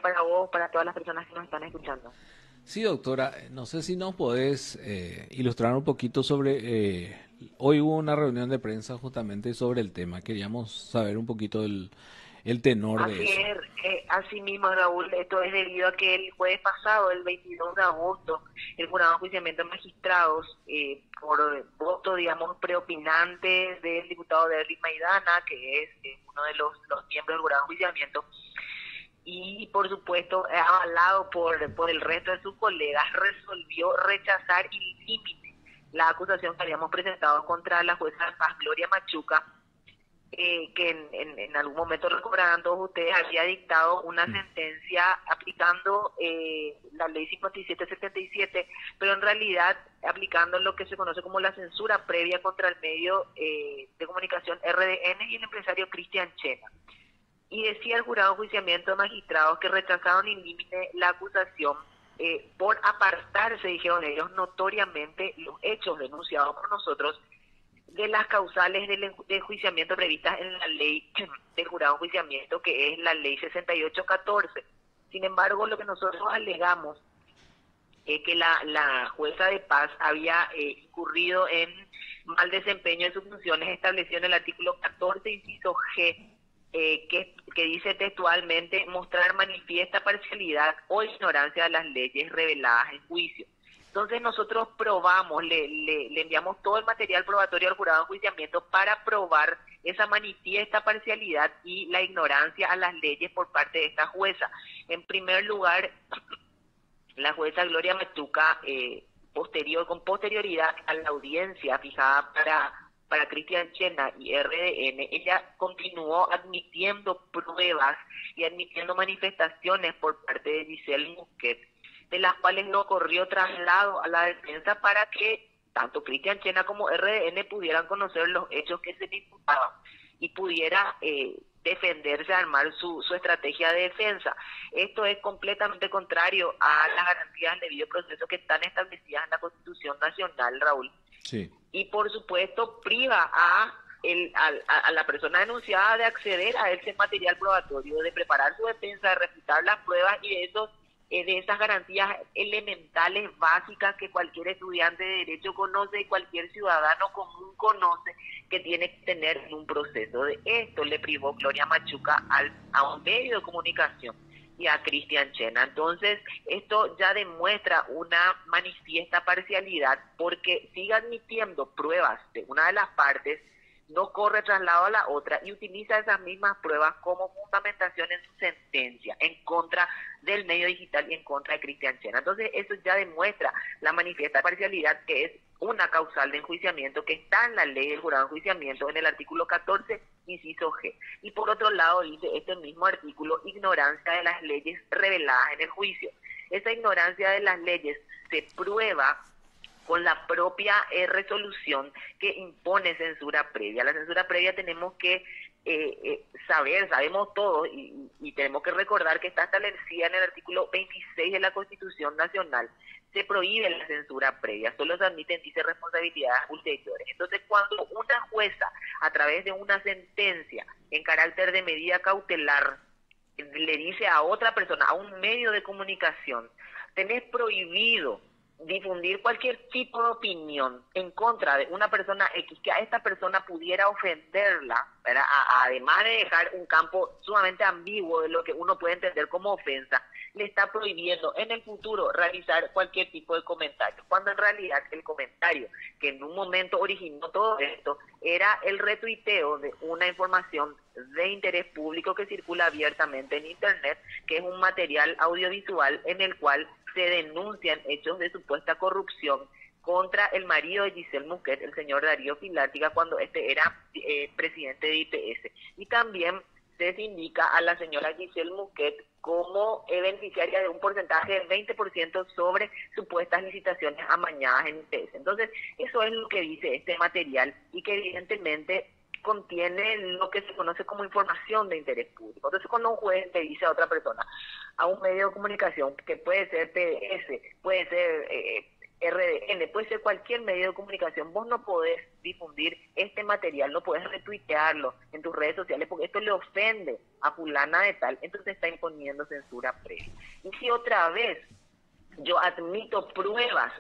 para vos, para todas las personas que nos están escuchando. Sí, doctora, no sé si nos podés ilustrar un poquito sobre... hoy hubo una reunión de prensa justamente sobre el tema. Queríamos saber un poquito el tenor de Así eso. es, así mismo, Raúl, esto es debido a que el jueves pasado, el 22 de agosto, el jurado de enjuiciamiento de magistrados, por voto, digamos, preopinante del diputado Derrick Maidana, que es uno de los miembros del jurado de enjuiciamiento, y por supuesto avalado por el resto de sus colegas, resolvió rechazar in limite la acusación que habíamos presentado contra la jueza de paz Gloria Machuca, que en algún momento recordarán todos ustedes, había dictado una Mm. sentencia aplicando la ley 5777, pero en realidad aplicando lo que se conoce como la censura previa contra el medio de comunicación RDN y el empresario Cristian Chena. Y decía el jurado de enjuiciamiento de magistrados que rechazaron in limite la acusación por apartarse, dijeron ellos, notoriamente los hechos denunciados por nosotros de las causales de enjuiciamiento previstas en la ley de jurado de enjuiciamiento, que es la ley 6814. Sin embargo, lo que nosotros alegamos es que la jueza de paz había incurrido en mal desempeño de sus funciones establecido en el artículo 14, inciso G, que dice textualmente mostrar manifiesta parcialidad o ignorancia de las leyes reveladas en juicio. Entonces nosotros probamos, le enviamos todo el material probatorio al jurado de enjuiciamiento para probar esa manifiesta parcialidad y la ignorancia a las leyes por parte de esta jueza. En primer lugar, la jueza Gloria Machuca, con posterioridad a la audiencia fijada para Cristian Chena y RDN, ella continuó admitiendo pruebas y admitiendo manifestaciones por parte de Giselle Musquet, de las cuales no corrió traslado a la defensa para que tanto Cristian Chena como RDN pudieran conocer los hechos que se le imputaban y pudiera defenderse, armar su estrategia de defensa. Esto es completamente contrario a las garantías del debido proceso que están establecidas en la Constitución Nacional, Raúl. Sí. Y por supuesto priva a la persona denunciada de acceder a ese material probatorio, de preparar su defensa, de refutar las pruebas y de esas garantías elementales, básicas, que cualquier estudiante de derecho conoce y cualquier ciudadano común conoce que tiene que tener en un proceso. De esto le privó Gloria Machuca a un medio de comunicación y a Cristian Chena. Entonces, esto ya demuestra una manifiesta parcialidad porque sigue admitiendo pruebas de una de las partes, no corre traslado a la otra y utiliza esas mismas pruebas como fundamentación en su sentencia en contra del medio digital y en contra de Cristian Chena. Entonces, eso ya demuestra la manifiesta parcialidad, que es una causal de enjuiciamiento que está en la ley del jurado de enjuiciamiento en el artículo 14, inciso G. Y por otro lado dice este mismo artículo, ignorancia de las leyes reveladas en el juicio. Esa ignorancia de las leyes se prueba con la propia resolución que impone censura previa. La censura previa tenemos que sabemos todos y tenemos que recordar que está establecida en el artículo 26 de la Constitución Nacional. Se prohíbe la censura previa, solo se admiten, dice, responsabilidades ulteriores. Entonces, cuando una jueza, a través de una sentencia en carácter de medida cautelar, le dice a otra persona, a un medio de comunicación, tenés prohibido difundir cualquier tipo de opinión en contra de una persona X, que a esta persona pudiera ofenderla, ¿verdad? Además de dejar un campo sumamente ambiguo de lo que uno puede entender como ofensa, le está prohibiendo en el futuro realizar cualquier tipo de comentario, cuando en realidad el comentario que en un momento originó todo esto era el retuiteo de una información de interés público que circula abiertamente en Internet, que es un material audiovisual en el cual se denuncian hechos de supuesta corrupción contra el marido de Giselle Musquet, el señor Darío Pilártiga, cuando este era presidente de IPS. Y también se indica a la señora Giselle Musquet como beneficiaria de un porcentaje del 20% sobre supuestas licitaciones amañadas en IPS. Entonces, eso es lo que dice este material y que evidentemente contiene lo que se conoce como información de interés público. Entonces, cuando un juez le dice a otra persona, a un medio de comunicación, que puede ser PDS, puede ser RDN, puede ser cualquier medio de comunicación, vos no podés difundir este material, no podés retuitearlo en tus redes sociales porque esto le ofende a fulana de tal, entonces está imponiendo censura previa. Y si otra vez yo admito pruebas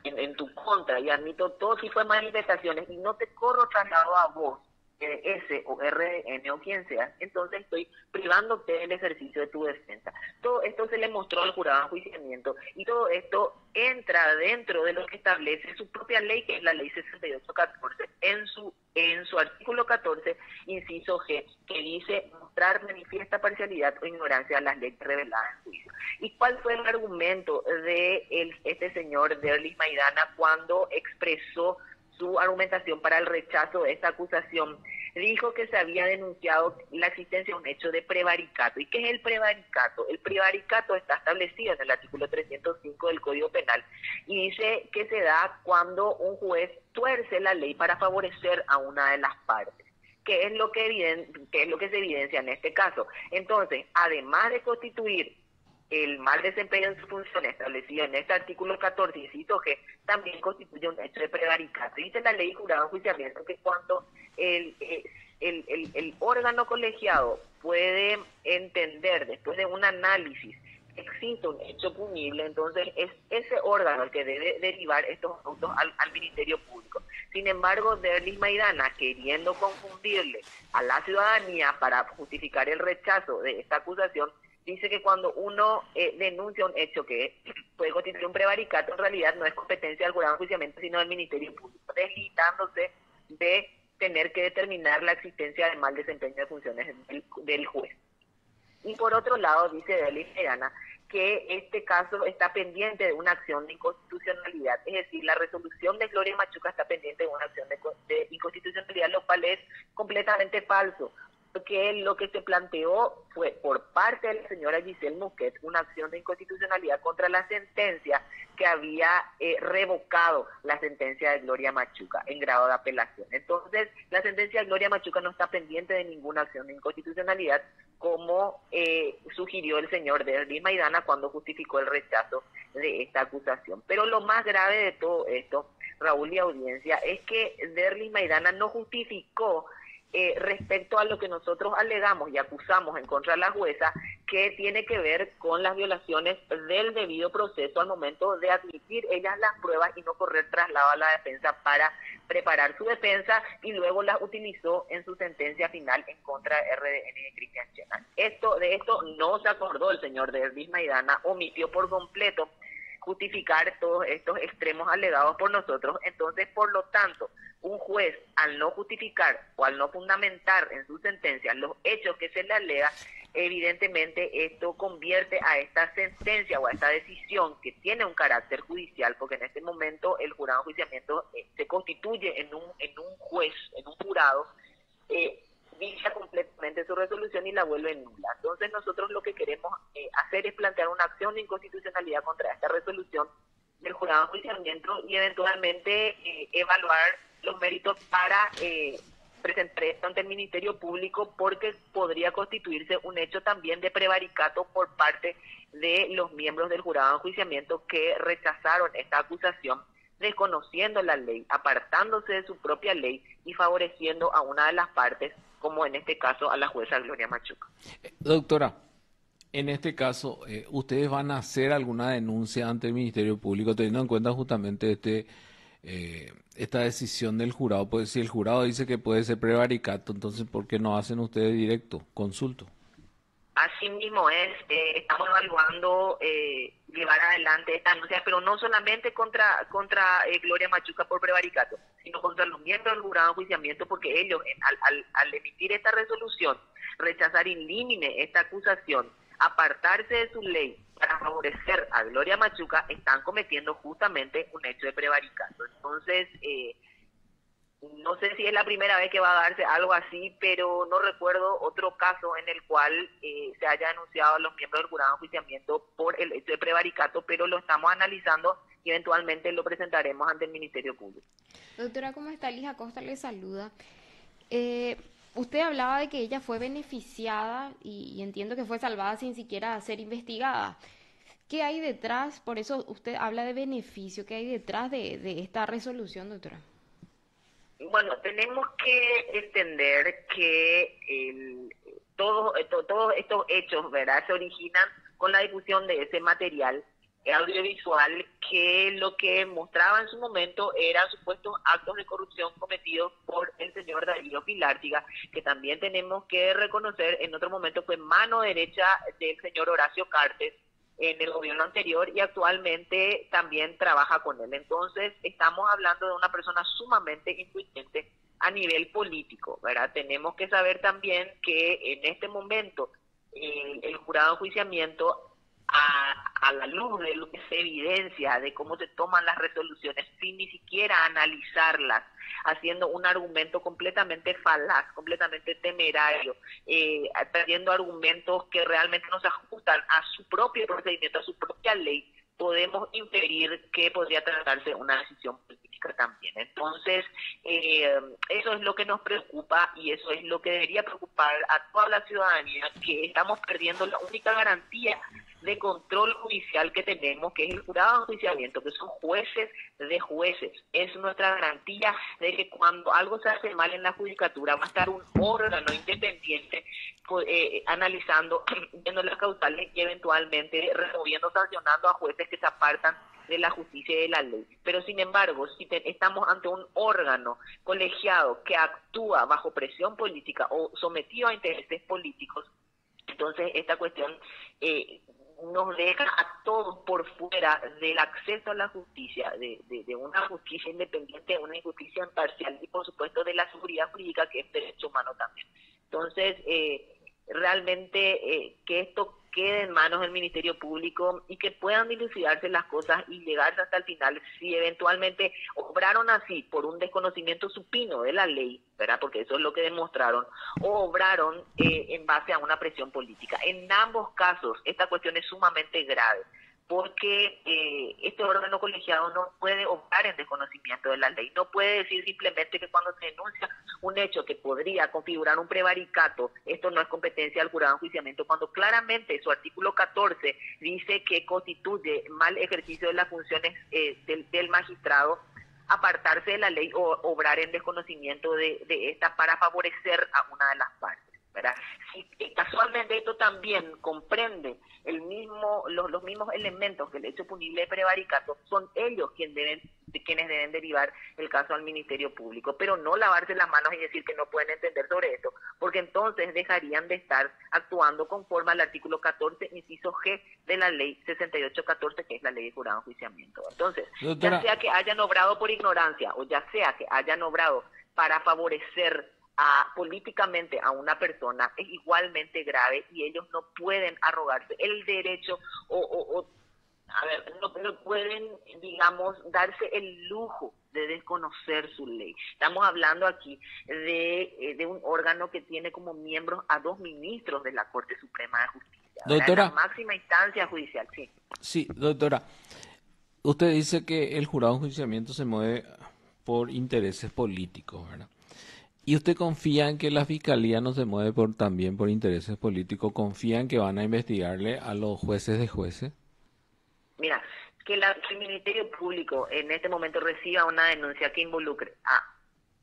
en tu contra y admito todo tipo de manifestaciones y no te corro traslado a vos, S o RN o quien sea, entonces estoy privándote del ejercicio de tu defensa. Todo esto se le mostró al jurado de enjuiciamiento y todo esto entra dentro de lo que establece su propia ley, que es la ley 6814, en su artículo 14, inciso G, que dice mostrar manifiesta parcialidad o ignorancia de las leyes reveladas en juicio. ¿Y cuál fue el argumento de este señor Derlis Maidana cuando expresó su argumentación para el rechazo de esta acusación? Dijo que se había denunciado la existencia de un hecho de prevaricato. ¿Y qué es el prevaricato? El prevaricato está establecido en el artículo 305 del Código Penal y dice que se da cuando un juez tuerce la ley para favorecer a una de las partes. ¿Qué es lo que se evidencia en este caso? Entonces, además de constituir el mal desempeño en su función establecido en este artículo 14, inciso G, también constituye un hecho de prevaricato. Dice la ley jurado de enjuiciamiento que cuando el órgano colegiado puede entender, después de un análisis, que existe un hecho punible, entonces es ese órgano el que debe derivar estos asuntos al Ministerio Público. Sin embargo, Derlis Maidana, queriendo confundirle a la ciudadanía para justificar el rechazo de esta acusación, dice que cuando uno denuncia un hecho que puede constituir un prevaricato, en realidad no es competencia del jurado de enjuiciamiento, sino del Ministerio Público, deslitándose de tener que determinar la existencia de mal desempeño de funciones del juez. Y por otro lado, dice Derlis Maidana que este caso está pendiente de una acción de inconstitucionalidad, es decir, la resolución de Gloria Machuca está pendiente de una acción de inconstitucionalidad, lo cual es completamente falso, porque lo que se planteó fue por parte de la señora Giselle Musquet una acción de inconstitucionalidad contra la sentencia que había revocado la sentencia de Gloria Machuca en grado de apelación. Entonces, la sentencia de Gloria Machuca no está pendiente de ninguna acción de inconstitucionalidad, como sugirió el señor Derlis Maidana cuando justificó el rechazo de esta acusación. Pero lo más grave de todo esto, Raúl y audiencia, es que Derlis Maidana no justificó respecto a lo que nosotros alegamos y acusamos en contra de la jueza, que tiene que ver con las violaciones del debido proceso al momento de admitir ellas las pruebas y no correr traslado a la defensa para preparar su defensa y luego las utilizó en su sentencia final en contra de RDN de Cristian Chenal. De esto no se acordó el señor Derlis Maidana, omitió por completo justificar todos estos extremos alegados por nosotros. Entonces, por lo tanto, un juez, al no justificar o al no fundamentar en su sentencia los hechos que se le alega, evidentemente esto convierte a esta sentencia o a esta decisión que tiene un carácter judicial, porque en este momento el jurado de enjuiciamiento se constituye en un juez, en un jurado, visa completamente su resolución y la vuelve nula. Entonces nosotros lo que queremos hacer es plantear una acción de inconstitucionalidad contra esta resolución del jurado de enjuiciamiento y eventualmente evaluar los méritos para presentar esto ante el Ministerio Público, porque podría constituirse un hecho también de prevaricato por parte de los miembros del jurado de enjuiciamiento que rechazaron esta acusación, desconociendo la ley, apartándose de su propia ley y favoreciendo a una de las partes, como en este caso a la jueza Gloria Machuca. Doctora, en este caso, ¿ustedes van a hacer alguna denuncia ante el Ministerio Público teniendo en cuenta justamente esta decisión del jurado? Pues si el jurado dice que puede ser prevaricato, entonces ¿por qué no hacen ustedes directo, consulto? Así mismo estamos evaluando llevar adelante esta denuncia, pero no solamente contra Gloria Machuca por prevaricato, sino contra los miembros del jurado de enjuiciamiento, porque ellos, al emitir esta resolución, rechazar in limine esta acusación, apartarse de su ley para favorecer a Gloria Machuca, están cometiendo justamente un hecho de prevaricato. Entonces, no sé si es la primera vez que va a darse algo así, pero no recuerdo otro caso en el cual se haya denunciado a los miembros del jurado de enjuiciamiento por el hecho de prevaricato, pero lo estamos analizando y eventualmente lo presentaremos ante el Ministerio Público. Doctora, ¿cómo está? Lija Costa le saluda. Usted hablaba de que ella fue beneficiada y entiendo que fue salvada sin siquiera ser investigada. ¿Qué hay detrás? Por eso usted habla de beneficio. ¿Qué hay detrás de esta resolución, doctora? Bueno, tenemos que entender que todos estos hechos, ¿verdad?, se originan con la difusión de ese material audiovisual que lo que mostraba en su momento eran supuestos actos de corrupción cometidos por el señor Darío Pilártiga, que también tenemos que reconocer en otro momento fue mano derecha del señor Horacio Cartes en el gobierno anterior y actualmente también trabaja con él. Entonces, estamos hablando de una persona sumamente influyente a nivel político, ¿verdad? Tenemos que saber también que en este momento el jurado de enjuiciamiento, a la luz de lo que se evidencia, de cómo se toman las resoluciones sin ni siquiera analizarlas, haciendo un argumento completamente falaz, completamente temerario, trayendo argumentos que realmente no se ajustan a su propio procedimiento, a su propia ley, podemos inferir que podría tratarse de una decisión política también. Entonces, eso es lo que nos preocupa y eso es lo que debería preocupar a toda la ciudadanía, que estamos perdiendo la única garantía de control judicial que tenemos, que es el jurado de enjuiciamiento, que son jueces de jueces. Es nuestra garantía de que cuando algo se hace mal en la judicatura va a estar un órgano independiente analizando, viendo las causales y eventualmente removiendo, sancionando a jueces que se apartan de la justicia y de la ley. Pero sin embargo, si estamos ante un órgano colegiado que actúa bajo presión política o sometido a intereses políticos, entonces esta cuestión nos deja a todos por fuera del acceso a la justicia, de una justicia independiente, de una justicia imparcial y por supuesto de la seguridad jurídica, que es derecho humano también. Entonces, realmente que esto quede en manos del Ministerio Público y que puedan dilucidarse las cosas y llegarse hasta el final, si eventualmente obraron así por un desconocimiento supino de la ley, ¿verdad?, porque eso es lo que demostraron, o obraron en base a una presión política. En ambos casos, esta cuestión es sumamente grave, porque este órgano colegiado no puede obrar en desconocimiento de la ley, no puede decir simplemente que cuando se denuncia un hecho que podría configurar un prevaricato, esto no es competencia del jurado de enjuiciamiento, cuando claramente su artículo 14 dice que constituye mal ejercicio de las funciones del magistrado apartarse de la ley o obrar en desconocimiento de esta para favorecer a una de las partes, ¿verdad? Si casualmente esto también comprende los mismos elementos que el hecho punible de prevaricato, son ellos quienes deben derivar el caso al Ministerio Público, pero no lavarse las manos y decir que no pueden entender sobre esto, porque entonces dejarían de estar actuando conforme al artículo 14, inciso G de la ley 6814, que es la ley de jurado de enjuiciamiento. Entonces, Doctora, ya sea que hayan obrado por ignorancia o ya sea que hayan obrado para favorecer políticamente a una persona, es igualmente grave y ellos no pueden arrogarse el derecho no pueden, digamos, darse el lujo de desconocer su ley. Estamos hablando aquí de un órgano que tiene como miembros a 2 ministros de la Corte Suprema de Justicia, doctora, la máxima instancia judicial, sí. Sí, doctora, usted dice que el jurado de enjuiciamiento se mueve por intereses políticos, ¿verdad? ¿Y usted confía en que la fiscalía no se mueve también por intereses políticos? ¿Confía en que van a investigarle a los jueces de jueces? Mira, que el Ministerio Público en este momento reciba una denuncia que involucre a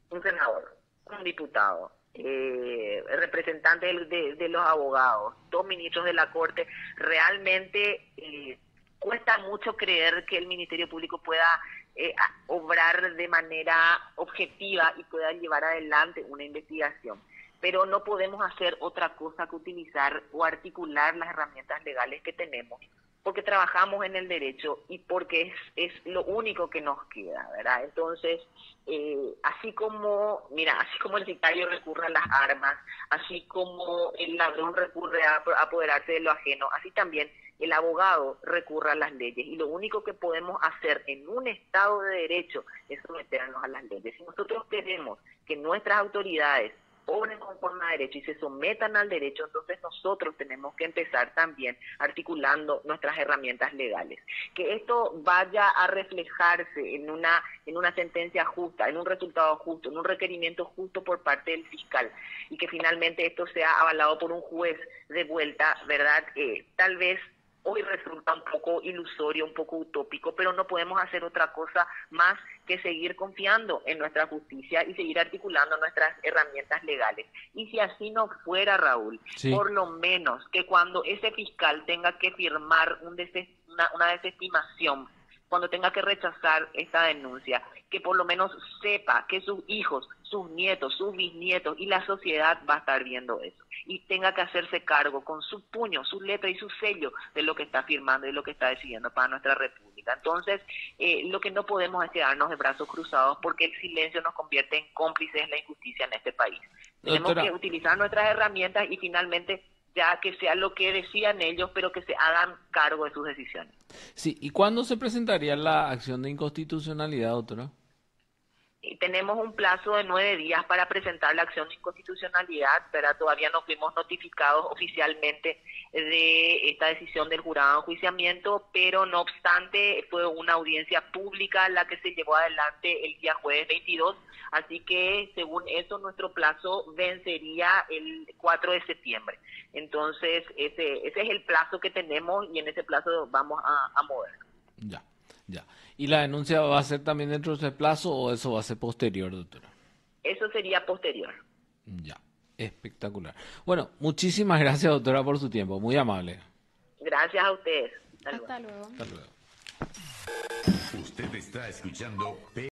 un senador, un diputado, representante de los abogados, 2 ministros de la Corte, realmente cuesta mucho creer que el Ministerio Público pueda obrar de manera objetiva y pueda llevar adelante una investigación. Pero no podemos hacer otra cosa que utilizar o articular las herramientas legales que tenemos, porque trabajamos en el derecho y porque es lo único que nos queda, ¿verdad? Entonces, así como el sicario recurre a las armas, así como el ladrón recurre a apoderarse de lo ajeno, así también el abogado recurre a las leyes. Y lo único que podemos hacer en un Estado de Derecho es someternos a las leyes. Si nosotros queremos que nuestras autoridades obren conforme a derecho y se sometan al derecho, entonces nosotros tenemos que empezar también articulando nuestras herramientas legales. Que esto vaya a reflejarse en una sentencia justa, en un resultado justo, en un requerimiento justo por parte del fiscal, y que finalmente esto sea avalado por un juez de vuelta, ¿verdad? Tal vez hoy resulta un poco ilusorio, un poco utópico, pero no podemos hacer otra cosa más que seguir confiando en nuestra justicia y seguir articulando nuestras herramientas legales. Y si así no fuera, Raúl, Sí. por lo menos que cuando ese fiscal tenga que firmar una desestimación, cuando tenga que rechazar esta denuncia, que por lo menos sepa que sus hijos, sus nietos, sus bisnietos y la sociedad va a estar viendo eso. Y tenga que hacerse cargo con su puño, su letra y su sello de lo que está firmando y lo que está decidiendo para nuestra república. Entonces, lo que no podemos es quedarnos de brazos cruzados, porque el silencio nos convierte en cómplices de la injusticia en este país. Tenemos Doctora, que utilizar nuestras herramientas y finalmente ya que sea lo que decían ellos, pero que se hagan cargo de sus decisiones. sí, ¿y cuándo se presentaría la acción de inconstitucionalidad, doctora? Y tenemos un plazo de 9 días para presentar la acción de inconstitucionalidad, pero todavía no fuimos notificados oficialmente de esta decisión del jurado de enjuiciamiento, pero no obstante fue una audiencia pública la que se llevó adelante el día jueves 22, así que según eso nuestro plazo vencería el 4 de septiembre. Entonces ese es el plazo que tenemos y en ese plazo vamos a mover. Ya, ya. ¿Y la denuncia va a ser también dentro de ese plazo o eso va a ser posterior, doctora? Eso sería posterior. Ya, espectacular. Bueno, muchísimas gracias, doctora, por su tiempo. Muy amable. Gracias a ustedes. Hasta luego. Hasta luego. Hasta luego. Usted está escuchando